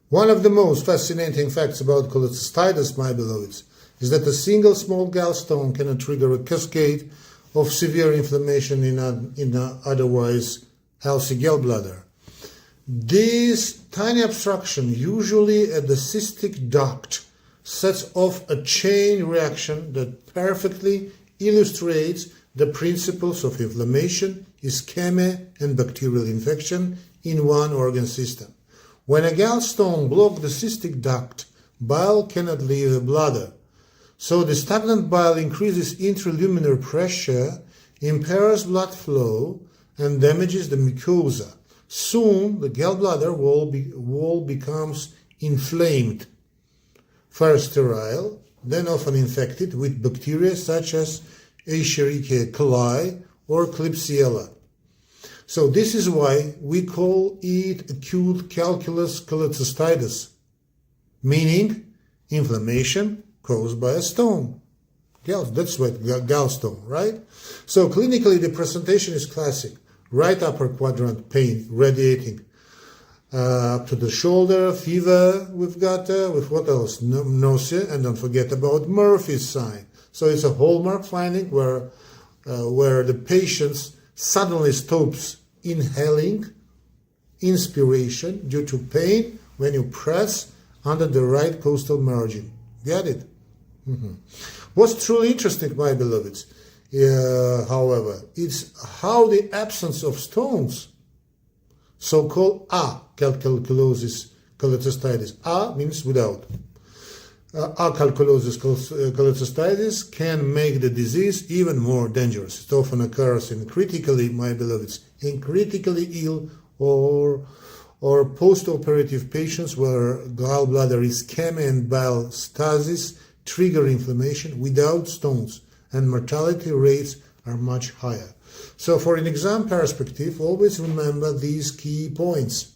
One of the most fascinating facts about cholecystitis, my beloveds, is that a single small gallstone can trigger a cascade of severe inflammation in an otherwise healthy gallbladder. This tiny obstruction, usually at the cystic duct, sets off a chain reaction that perfectly illustrates the principles of inflammation, ischemia, and bacterial infection in one organ system. When a gallstone blocks the cystic duct, bile cannot leave the bladder. So the stagnant bile increases intraluminary pressure, impairs blood flow, and damages the mucosa. Soon the gallbladder wall becomes inflamed, first sterile, then often infected with bacteria such as Escherichia coli or Klebsiella. So this is why we call it acute calculus cholecystitis, meaning inflammation caused by a stone. That's what gallstone, right? So clinically the presentation is classic. Right upper quadrant pain radiating up to the shoulder, fever we've got, with what else? Nausea, and don't forget about Murphy's sign. So it's a hallmark finding where the patient suddenly stops inhaling, inspiration due to pain when you press under the right costal margin. Get it? What's truly interesting, my beloveds, however, it's how the absence of stones, so-called acalculosis cholecystitis, A means without, acalculosis cholecystitis can make the disease even more dangerous. It often occurs in critically, my beloveds, in critically ill or post-operative patients where gallbladder ischemia and bile stasis trigger inflammation without stones, and mortality rates are much higher. So for an exam perspective, always remember these key points.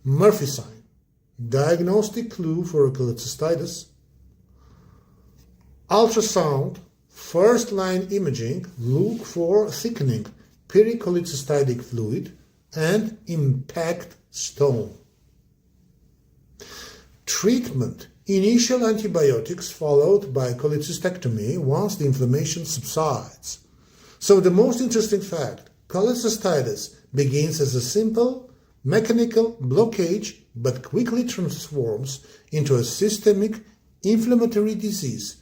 Murphy sign, diagnostic clue for cholecystitis. Ultrasound, first line imaging, look for thickening, pericholecystic fluid, and impact stone. Treatment, initial antibiotics followed by cholecystectomy once the inflammation subsides. So the most interesting fact, cholecystitis begins as a simple mechanical blockage but quickly transforms into a systemic inflammatory disease